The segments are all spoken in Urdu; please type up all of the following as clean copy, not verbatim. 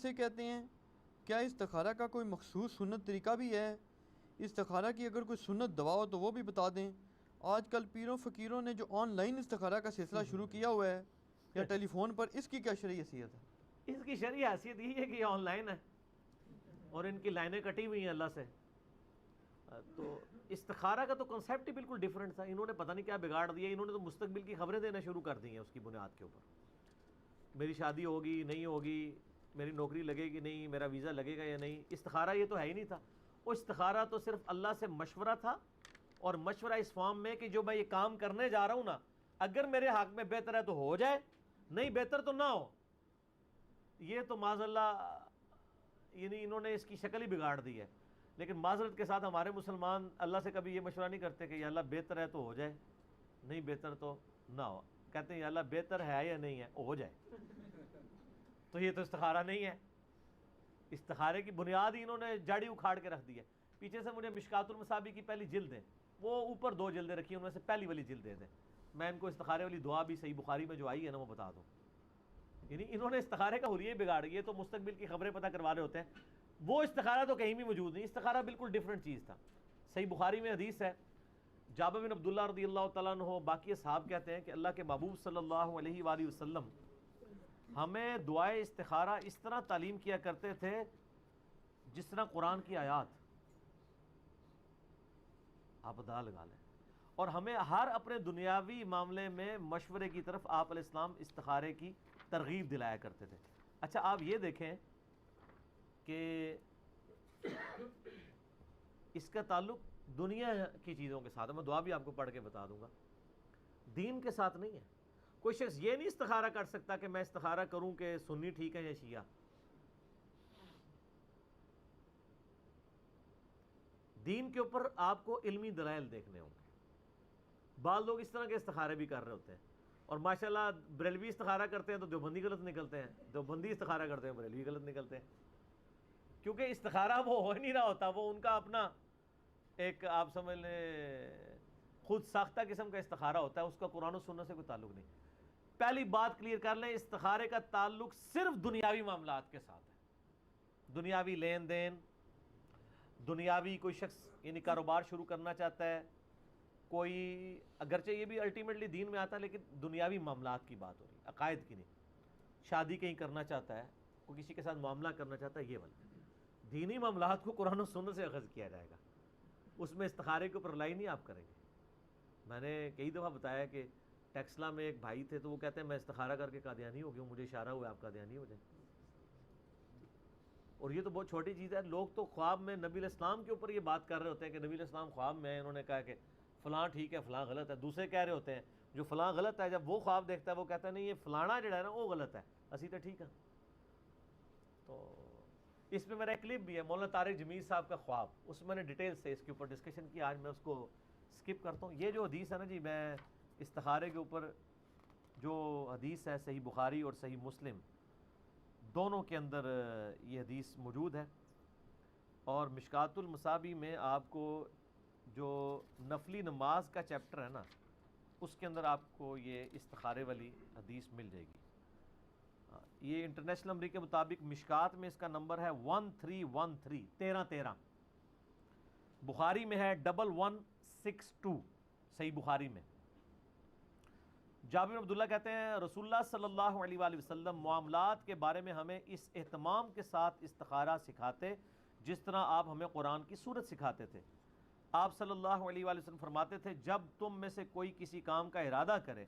اسے کہتے ہیں؟ کیا استخارہ کا کوئی مخصوص سنت طریقہ بھی ہے؟ استخارہ کی اگر کوئی سنت دوا ہو تو وہ بھی بتا دیں۔ آج کل پیروں فقیروں نے جو آن لائن استخارہ کا سلسلہ شروع کیا ہوا ہے یا ٹیلی فون پر، اس کی کیا شرعی حیثیت ہے؟ اس کی شرعی حیثیت یہ ہے کہ یہ آن لائن ہے اور ان کی لائنیں کٹی ہوئی ہیں اللہ سے۔ تو استخارہ کا تو کنسیپٹ ہی بالکل ڈیفرنٹ تھا، انہوں نے پتہ نہیں کیا بگاڑ دیا، انہوں نے تو مستقبل کی خبریں دینا شروع کر دی ہیں اس کی بنیاد کے اوپر۔ میری شادی ہوگی نہیں ہوگی، میری نوکری لگے گی نہیں، میرا ویزا لگے گا یا نہیں۔ استخارہ یہ تو ہے ہی نہیں تھا، وہ استخارہ تو صرف اللہ سے مشورہ تھا، اور مشورہ اس فارم میں کہ جو میں یہ کام کرنے جا رہا ہوں نا، اگر میرے حق میں بہتر ہے تو ہو جائے، نہیں بہتر تو نہ ہو۔ یہ تو معاذ اللہ یعنی انہوں نے اس کی شکل ہی بگاڑ دی ہے۔ لیکن معذرت کے ساتھ ہمارے مسلمان اللہ سے کبھی یہ مشورہ نہیں کرتے کہ یا اللہ بہتر ہے تو ہو جائے، نہیں بہتر تو نہ ہو، کہتے ہیں یا اللہ بہتر ہے یا نہیں ہے ہو جائے۔ تو یہ تو استخارہ نہیں ہے، استخارے کی بنیاد ہی انہوں نے جاڑی اکھاڑ کے رکھ دی ہے۔ پیچھے سے مجھے مشکات المصابیح کی پہلی جلد ہے، وہ اوپر 2 جلدیں رکھی ہیں، ان میں سے پہلی والی جلد دے دیں، میں ان کو استخارے والی دعا بھی صحیح بخاری میں جو آئی ہے نا وہ بتا دوں۔ یعنی انہوں نے استخارے کا حلیہ بگاڑ، یہ تو مستقبل کی خبریں پتہ کروا رہے ہوتے ہیں، وہ استخارہ تو کہیں بھی موجود نہیں، استخارہ بالکل ڈیفرنٹ چیز تھا۔ صحیح بخاری میں حدیث ہے، جابر بن عبداللہ رضی اللہ تعالیٰ عنہ باقی اصحاب کہتے ہیں کہ اللہ کے محبوب صلی اللہ علیہ وآلہ وسلم ہمیں دعائے استخارہ اس طرح تعلیم کیا کرتے تھے جس طرح قرآن کی آیات، آپ اندازہ لگا لیں، اور ہمیں ہر اپنے دنیاوی معاملے میں مشورے کی طرف آپ علیہ السلام استخارے کی ترغیب دلایا کرتے تھے۔ اچھا آپ یہ دیکھیں کہ اس کا تعلق دنیا کی چیزوں کے ساتھ ہے، میں دعا بھی آپ کو پڑھ کے بتا دوں گا، دین کے ساتھ نہیں ہے۔ کوئی شخص یہ نہیں استخارہ کر سکتا کہ میں استخارہ کروں کہ سنی ٹھیک ہے یا شیعہ۔ دین کے اوپر آپ کو علمی دلائل دیکھنے ہوں گے۔ بعض لوگ اس طرح کے استخارے بھی کر رہے ہوتے ہیں، اور ماشاءاللہ بریلوی استخارہ کرتے ہیں تو دیوبندی غلط نکلتے ہیں، دیوبندی استخارہ کرتے ہیں بریلوی غلط نکلتے ہیں، کیونکہ استخارہ وہ ہو ہی نہیں رہا ہوتا، وہ ان کا اپنا ایک آپ سمجھ لیں خود ساختہ قسم کا استخارہ ہوتا ہے، اس کا قرآن و سنت سے کوئی تعلق نہیں۔ پہلی بات کلیئر کر لیں، استخارے کا تعلق صرف دنیاوی معاملات کے ساتھ ہے، دنیاوی لین دین، دنیاوی کوئی شخص یعنی کاروبار شروع کرنا چاہتا ہے، کوئی اگرچہ یہ بھی الٹیمیٹلی دین میں آتا ہے لیکن دنیاوی معاملات کی بات ہو رہی ہے، عقائد کی نہیں۔ شادی کہیں کرنا چاہتا ہے، کوئی کسی کے ساتھ معاملہ کرنا چاہتا ہے، یہ والا دینی معاملات کو قرآن و سنت سے اخذ کیا جائے گا، اس میں استخارے کے اوپر رلائی نہیں آپ کریں گے۔ میں نے کئی دفعہ بتایا کہ ٹیکسلا میں ایک بھائی تھے تو وہ کہتے ہیں میں استخارہ کر کے قادیانی ہو گیا ہوں، مجھے اشارہ ہوا آپ قادیانی ہو جائیں، اور یہ تو بہت چھوٹی چیز ہے۔ لوگ تو خواب میں نبی علیہ السلام کے اوپر یہ بات کر رہے ہوتے ہیں کہ نبی علیہ السلام خواب میں ہیں، انہوں نے کہا کہ فلاں ٹھیک ہے فلاں غلط ہے، دوسرے کہہ رہے ہوتے ہیں جو فلاں غلط ہے جب وہ خواب دیکھتا ہے وہ کہتا ہے نہیں یہ فلانا جڑا ہے نا وہ غلط ہے، اسی تو ٹھیک ہے۔ تو اس میں میرا ایک کلپ بھی ہے مولانا طارق جمیل صاحب کا خواب، اس میں نے ڈیٹیل سے اس کے اوپر ڈسکشن کی، آج میں اس کو سکپ کرتا ہوں۔ یہ جو حدیث ہے نا جی، میں استخارے کے اوپر جو حدیث ہے صحیح بخاری اور صحیح مسلم دونوں کے اندر یہ حدیث موجود ہے، اور مشکات المصابیح میں آپ کو جو نفلی نماز کا چیپٹر ہے نا اس کے اندر آپ کو یہ استخارے والی حدیث مل جائے گی۔ یہ انٹرنیشنل نمبر کے مطابق مشکات میں اس کا نمبر ہے 1313 1313، بخاری میں ہے 1162 صحیح بخاری میں۔ جابر بن عبداللہ کہتے ہیں رسول اللہ صلی اللہ علیہ وآلہ وسلم معاملات کے بارے میں ہمیں اس اہتمام کے ساتھ استخارہ سکھاتے جس طرح آپ ہمیں قرآن کی سورت سکھاتے تھے۔ آپ صلی اللہ علیہ وآلہ وسلم فرماتے تھے جب تم میں سے کوئی کسی کام کا ارادہ کرے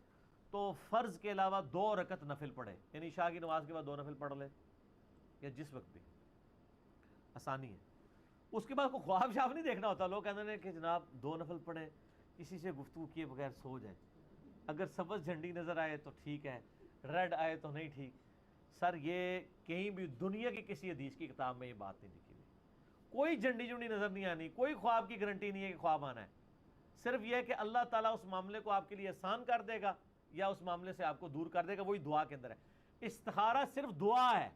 تو فرض کے علاوہ 2 رکعت نفل پڑھے، یعنی عشاء کی نماز کے بعد 2 نفل پڑھ لے یا جس وقت بھی، آسانی ہے۔ اس کے بعد کوئی خواب شاف نہیں دیکھنا ہوتا، لوگ کہتے ہیں کہ جناب 2 نفل پڑھیں، کسی سے گفتگو کیے بغیر سو جائیں، اگر سبز جھنڈی نظر آئے تو ٹھیک ہے، ریڈ آئے تو نہیں ٹھیک۔ سر یہ کہیں بھی دنیا کی کسی حدیث کی کتاب میں یہ بات نہیں لکھی ہوئی، کوئی جھنڈی جھنڈی نظر نہیں آنی، کوئی خواب کی گارنٹی نہیں ہے کہ خواب آنا ہے، صرف یہ ہے کہ اللہ تعالیٰ اس معاملے کو آپ کے لیے آسان کر دے گا یا اس معاملے سے آپ کو دور کر دے گا، وہی دعا کے اندر ہے۔ استخارہ صرف دعا ہے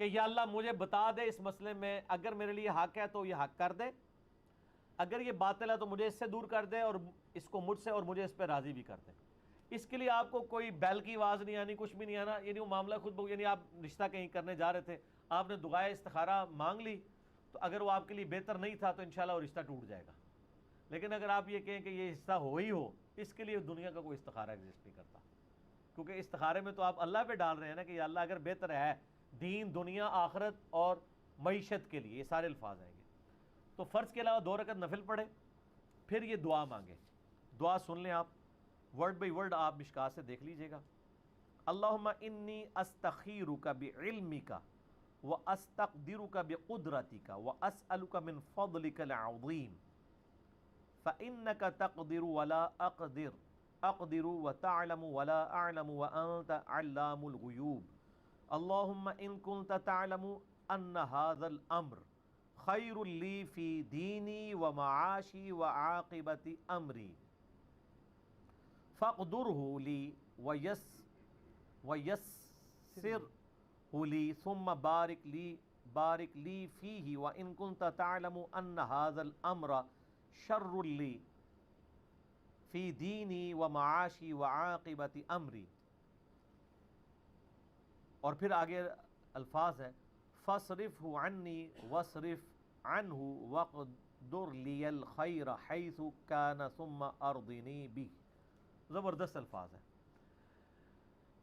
کہ یا اللہ مجھے بتا دے اس مسئلے میں، اگر میرے لیے حق ہے تو یہ حق کر دے، اگر یہ باطل ہے تو مجھے اس سے دور کر دے اور اس کو مجھ سے اور مجھے اس پہ راضی بھی کر دے۔ اس کے لیے آپ کو کوئی بیل کی آواز نہیں آنی، کچھ بھی نہیں آنا، یعنی وہ معاملہ خود بخود، یعنی آپ رشتہ کہیں کرنے جا رہے تھے، آپ نے دعائے استخارہ مانگ لی، تو اگر وہ آپ کے لیے بہتر نہیں تھا تو انشاءاللہ وہ رشتہ ٹوٹ جائے گا۔ لیکن اگر آپ یہ کہیں کہ یہ رشتہ ہو ہی ہو، اس کے لیے دنیا کا کوئی استخارہ ایگزسٹ نہیں کرتا، کیونکہ استخارے میں تو آپ اللہ پہ ڈال رہے ہیں نا کہ یا اللہ اگر بہتر ہے دین، دنیا، آخرت اور معیشت کے لیے، یہ سارے الفاظ آئیں گے۔ تو فرض کے علاوہ 2 رکعت نفل پڑھے، پھر یہ دعا مانگے۔ دعا سن لیں آپ، ورڈ بائی ورڈ آپ مشکات سے دیکھ لیجئے گا۔ اللہم انی استخیرک بعلمک واستقدرک بقدرتک واسألک من فضلک العظیم فإنک تقدر ولا اقدر وتعلم ولا اعلم وانت علام الغیوب اللہم ان کنت تعلم ان هذا الامر خیر لی فی دینی ومعاشی وعاقبت امری فاقدرہ لی ویسرہ لی ثم بارک لی فیہ وان کنت تعلم ان هذا الامر شر لی فی دینی ومعاشی وعاقبت امری۔ اور پھر آگے الفاظ ہے فاصرفہ عنی واصرف عنہ واقدر لی الخیر حیث کان ثم ارضنی بہ۔ زبردست الفاظ ہے۔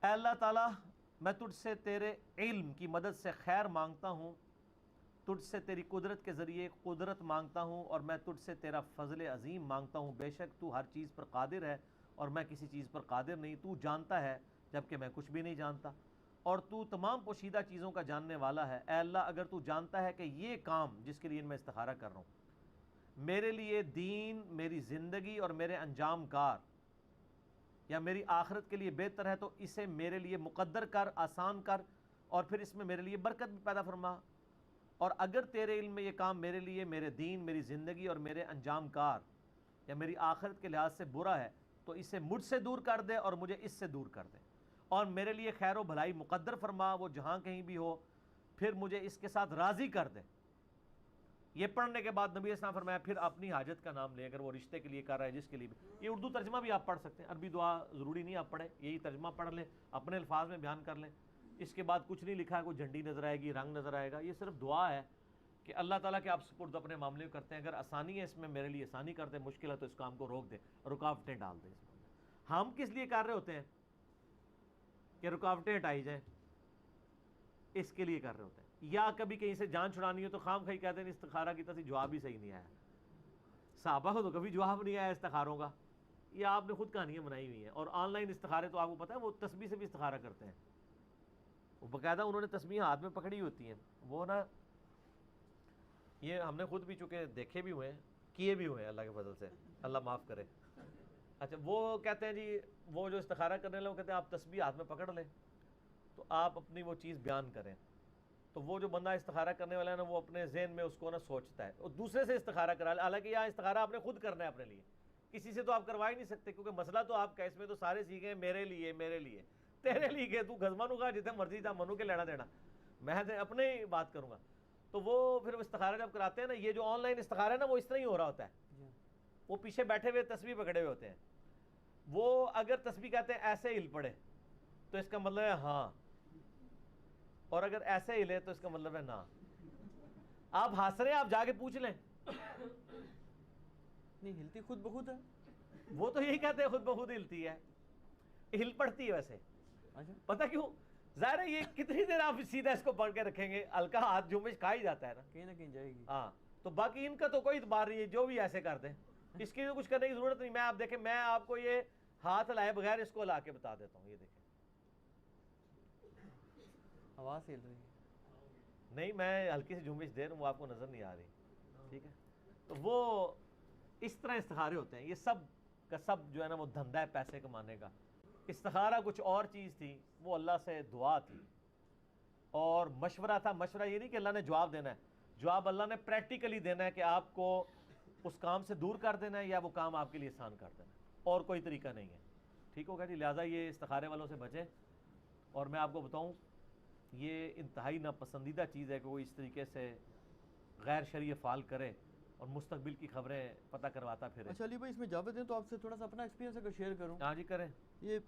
اے اللہ تعالیٰ، میں تجھ سے تیرے علم کی مدد سے خیر مانگتا ہوں، تجھ سے تیری قدرت کے ذریعے قدرت مانگتا ہوں، اور میں تجھ سے تیرا فضل عظیم مانگتا ہوں۔ بے شک تو ہر چیز پر قادر ہے اور میں کسی چیز پر قادر نہیں، تو جانتا ہے جبکہ میں کچھ بھی نہیں جانتا، اور تو تمام پوشیدہ چیزوں کا جاننے والا ہے۔ اے اللہ، اگر تو جانتا ہے کہ یہ کام جس کے لیے میں استخارہ کر رہا ہوں میرے لیے دین، میری زندگی اور میرے انجام کار یا میری آخرت کے لیے بہتر ہے، تو اسے میرے لیے مقدر کر، آسان کر، اور پھر اس میں میرے لیے برکت بھی پیدا فرما۔ اور اگر تیرے علم میں یہ کام میرے لیے، میرے دین، میری زندگی اور میرے انجام کار یا میری آخرت کے لحاظ سے برا ہے، تو اسے مجھ سے دور کر دے اور مجھے اس سے دور کر دے، اور میرے لیے خیر و بھلائی مقدر فرما، وہ جہاں کہیں بھی ہو، پھر مجھے اس کے ساتھ راضی کر دے۔ یہ پڑھنے کے بعد نبی اسلام فرمایا پھر اپنی حاجت کا نام لیں، اگر وہ رشتے کے لیے کر رہا ہے، جس کے لیے بھی۔ یہ اردو ترجمہ بھی آپ پڑھ سکتے ہیں، عربی دعا ضروری نہیں آپ پڑھیں، یہی ترجمہ پڑھ لیں، اپنے الفاظ میں بیان کر لیں۔ اس کے بعد کچھ نہیں لکھا ہے، کوئی جھنڈی نظر آئے گی، رنگ نظر آئے گا، یہ صرف دعا ہے کہ اللہ تعالیٰ کے آپ سپرد اپنے معاملے کرتے ہیں، اگر آسانی ہے اس میں میرے لیے آسانی کر دے، مشکل ہے تو اس کام کو روک دے، رکاوٹیں ڈال دے۔ اس میں ہم کس لیے کر رہے ہوتے ہیں کہ رکاوٹیں ہٹائی جائیں، اس کے لیے کر رہے ہوتے ہیں۔ یا کبھی کہیں سے جان چھڑانی ہو تو خام خواہی کہتے ہیں استخارہ کی طرف جواب ہی صحیح نہیں آیا۔ صحابہ کو تو کبھی جواب نہیں آیا استخاروں کا، یہ آپ نے خود کہانیاں بنائی ہوئی ہیں۔ اور آن لائن استخارے تو آپ کو پتہ ہے وہ تسبیح سے بھی استخارہ کرتے ہیں، وہ باقاعدہ انہوں نے تسبیح ہاتھ میں پکڑی ہوتی ہیں، وہ نا، یہ ہم نے خود بھی چونکہ دیکھے بھی ہوئے ہیں، کیے بھی ہوئے ہیں، اللہ کے فضل سے، اللہ معاف کرے۔ اچھا، وہ کہتے ہیں جی، وہ جو استخارہ کرنے والے وہ کہتے ہیں آپ تسبیح ہاتھ میں پکڑ لیں تو آپ اپنی وہ چیز بیان کریں، تو وہ جو بندہ استخارہ کرنے والا ہے نا، وہ اپنے ذہن میں اس کو نا سوچتا ہے، اور دوسرے سے استخارہ کرا لے، حالانکہ یہاں استخارہ آپ نے خود کرنا ہے اپنے لیے، کسی سے تو آپ کروا ہی نہیں سکتے، کیونکہ مسئلہ تو آپ کا اس میں تو سارے سیکھیں میرے لیے، میرے لیے، تیرے لیے، تو گزما نو کا جتنے مرضی تھا منو کے لینا دینا، میں اپنے ہی بات کروں گا۔ تو وہ پھر استخارہ جب کراتے ہیں نا، یہ جو آن لائن استخارہ ہے نا، وہ اس طرح ہی ہو رہا ہوتا ہے، وہ پیچھے بیٹھے ہوئے تسبیح پکڑے ہوئے ہوتے ہیں، وہ اگر تسبیح کہتے ہیں ایسے ہل پڑے تو اس کا مطلب ہے ہاں، اور اگر ایسے ہلے تو اس کا مطلب ہے نا۔ آپ ہنس رہے ہیں، آپ جا کے پوچھ لیں، نہیں ہلتی خود بخود ہے، وہ تو یہی کہتے ہیں خود بخود ہلتی ہے، ہل پڑتی ہے ویسے۔ اچھا پتہ کیوں؟ ظاہر ہے یہ کتنی دیر آپ سیدھا اس کو پڑھ کے رکھیں گے، ہلکا ہاتھ جنبش کھا ہی جاتا ہے نا، کہیں نہ کہیں جائے گی۔ ہاں، تو باقی ان کا تو کوئی اعتبار نہیں ہے، جو بھی ایسے کر دیں، اس کی کچھ کرنے کی ضرورت نہیں۔ میں آپ دیکھیں، میں آپ کو یہ ہاتھ ہلائے بغیر اس کو ہلا کے بتا دیتا ہوں، یہ دیکھیں، آواز ہل رہی ہے، نہیں میں ہلکی سی جنبش دے رہا ہوں، وہ آپ کو نظر نہیں آ رہی، ٹھیک ہے؟ تو وہ اس طرح استخارے ہوتے ہیں، یہ سب کا سب جو ہے نا وہ دھندا ہے پیسے کمانے کا۔ استخارہ کچھ اور چیز تھی، وہ اللہ سے دعا تھی اور مشورہ تھا۔ مشورہ یہ نہیں کہ اللہ نے جواب دینا ہے، جواب اللہ نے پریکٹیکلی دینا ہے کہ آپ کو اس کام سے دور کر دینا ہے یا وہ کام آپ کے لیے آسان کر دینا ہے، اور کوئی طریقہ نہیں ہے، ٹھیک ہوگا جی؟ لہٰذا یہ استخارے والوں سے بچیں، اور میں آپ کو بتاؤں یہ انتہائی ناپسندیدہ چیز ہے کہ وہ اس طریقے سے غیر شرعی افعال کرے اور مستقبل کی خبریں پتہ کرواتا پھرے۔ اچھا علی بھائی، اس میں جاوید ہیں تو آپ سے تھوڑا سا اپنا ایکسپیرینس اگر شیئر کروں۔ ہاں جی کریں۔ یہ